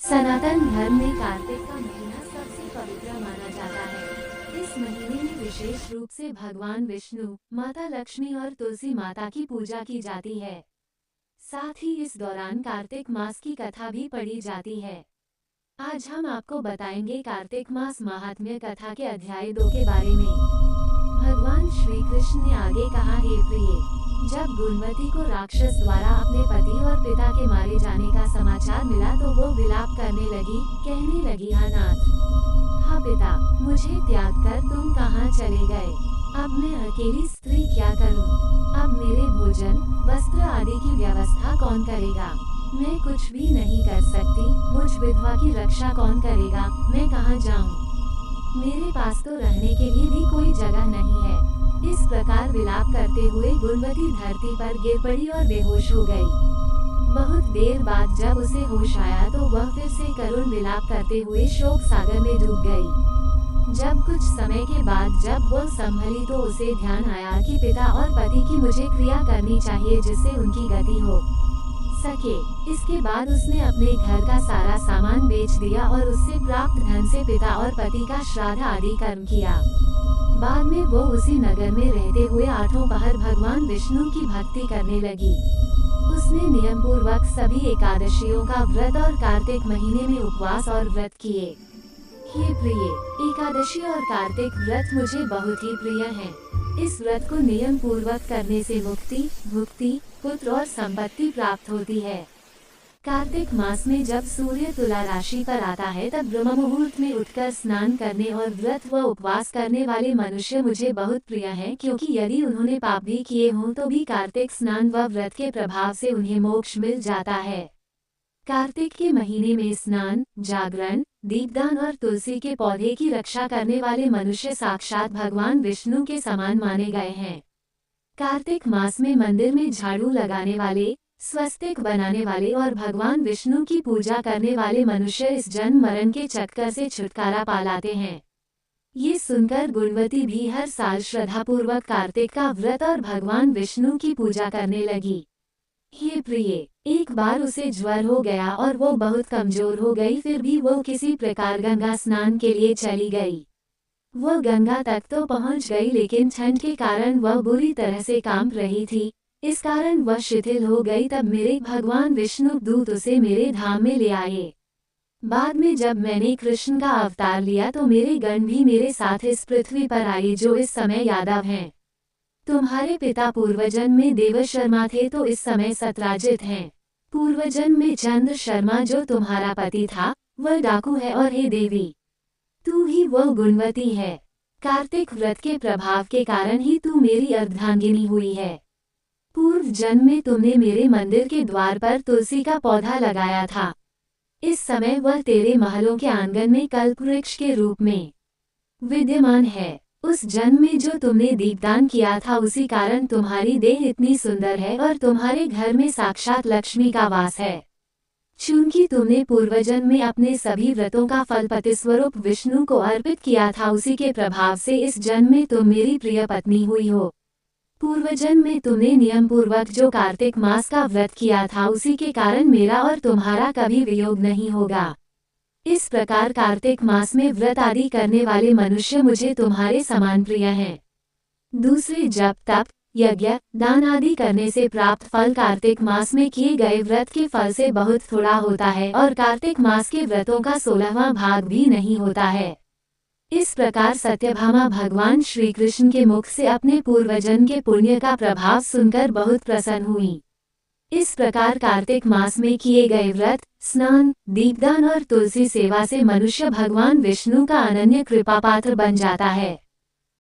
सनातन धर्म में कार्तिक का महीना सबसे पवित्र माना जाता है। इस महीने में विशेष रूप से भगवान विष्णु, माता लक्ष्मी और तुलसी माता की पूजा की जाती है। साथ ही इस दौरान कार्तिक मास की कथा भी पढ़ी जाती है। आज हम आपको बताएंगे कार्तिक मास महात्म्य कथा के अध्याय 2 के बारे में। भगवान श्री कृष्ण ने आगे कहा, हे प्रिय, जब गुणवती को राक्षस द्वारा अपने पति और पिता के मारे जाने का समाचार मिला तो वो विलाप करने लगी, कहने लगी, हा नाथ, हा पिता, मुझे त्याग कर तुम कहाँ चले गए? अब मैं अकेली स्त्री क्या करूं? अब मेरे भोजन, वस्त्र आदि की व्यवस्था कौन करेगा? मैं कुछ भी नहीं कर सकती। मुझ विधवा की रक्षा कौन करेगा? मैं कहाँ जाऊं? मेरे पास तो रहने के लिए भी कोई जगह नहीं है। इस प्रकार विलाप करते हुए गुणवती धरती पर गिर पड़ी और बेहोश हो गई। बहुत देर बाद जब उसे होश आया तो वह फिर से करुण विलाप करते हुए शोक सागर में डूब गई। जब कुछ समय के बाद जब वह संभली तो उसे ध्यान आया कि पिता और पति की मुझे क्रिया करनी चाहिए जिससे उनकी गति हो सके। इसके बाद उसने अपने घर का सारा सामान बेच दिया और उससे प्राप्त धन से पिता और पति का श्राद्ध आदि कर्म किया। बाद में वो उसी नगर में रहते हुए 8 पहर भगवान विष्णु की भक्ति करने लगी। उसने नियम पूर्वक सभी एकादशियों का व्रत और कार्तिक महीने में उपवास और व्रत किए। हे प्रिय, एकादशी और कार्तिक व्रत मुझे बहुत ही प्रिय हैं। इस व्रत को नियम पूर्वक करने से मुक्ति, भुक्ति, पुत्र और संपत्ति प्राप्त होती है। कार्तिक मास में जब सूर्य तुला राशि पर आता है तब ब्रह्म मुहूर्त में उठकर स्नान करने और व्रत व उपवास करने वाले मनुष्य मुझे बहुत प्रिय हैं, क्योंकि यदि उन्होंने पाप भी किए हों तो भी कार्तिक स्नान व व्रत के प्रभाव से उन्हें मोक्ष मिल जाता है। कार्तिक के महीने में स्नान, जागरण, दीपदान और तुलसी के पौधे की रक्षा करने वाले मनुष्य साक्षात भगवान विष्णु के समान माने गए हैं। कार्तिक मास में मंदिर में झाड़ू लगाने वाले, स्वस्तिक बनाने वाले और भगवान विष्णु की पूजा करने वाले मनुष्य इस जन्म मरण के चक्कर से छुटकारा पा लाते हैं। ये सुनकर गुणवती भी हर साल श्रद्धापूर्वक कार्तिक का व्रत और भगवान विष्णु की पूजा करने लगी। हे प्रिय, एक बार उसे ज्वर हो गया और वो बहुत कमजोर हो गई, फिर भी वो किसी प्रकार गंगा स्नान के लिए चली गई। वो गंगा तक तो पहुंच गई, लेकिन ठंड के कारण वह बुरी तरह से कांप रही थी। इस कारण वह शिथिल हो गई। तब मेरे भगवान विष्णु दूत उसे मेरे धाम में ले आए। बाद में जब मैंने कृष्ण का अवतार लिया तो मेरे गण भी मेरे साथ इस पृथ्वी पर आए, जो इस समय यादव हैं। तुम्हारे पिता पूर्वजन्म में देव शर्मा थे तो इस समय सत्राजित हैं। पूर्वजन्म में चंद्र शर्मा जो तुम्हारा पति था वह डाकू है, और हे देवी, तू ही वह गुणवती है। कार्तिक व्रत के प्रभाव के कारण ही तू मेरी अर्धांगिनी हुई है। पूर्व जन्म में तुमने मेरे मंदिर के द्वार पर तुलसी का पौधा लगाया था। इस समय वह तेरे महलों के आंगन में कल्पवृक्ष के रूप में विद्यमान है। उस जन्म में जो तुमने दीपदान किया था उसी कारण तुम्हारी देह इतनी सुंदर है और तुम्हारे घर में साक्षात लक्ष्मी का वास है। चूंकि तुमने पूर्वजन्म में अपने सभी व्रतों का फल पति स्वरूप विष्णु को अर्पित किया था, उसी के प्रभाव से इस जन्म में तुम मेरी प्रिय पत्नी हुई हो। पूर्वजन्म में तुमने नियम पूर्वक जो कार्तिक मास का व्रत किया था उसी के कारण मेरा और तुम्हारा कभी वियोग नहीं होगा। इस प्रकार कार्तिक मास में व्रत आदि करने वाले मनुष्य मुझे तुम्हारे समान प्रिय हैं। दूसरे जप, तप, यज्ञ, दान आदि करने से प्राप्त फल कार्तिक मास में किए गए व्रत के फल से बहुत थोड़ा होता है और कार्तिक मास के व्रतों का 16वां भाग भी नहीं होता है। इस प्रकार सत्यभामा भगवान श्री कृष्ण के मुख से अपने पूर्वजन्म के पुण्य का प्रभाव सुनकर बहुत प्रसन्न हुई। इस प्रकार कार्तिक मास में किए गए व्रत, स्नान, दीपदान और तुलसी सेवा से मनुष्य भगवान विष्णु का अनन्य कृपा पात्र बन जाता है।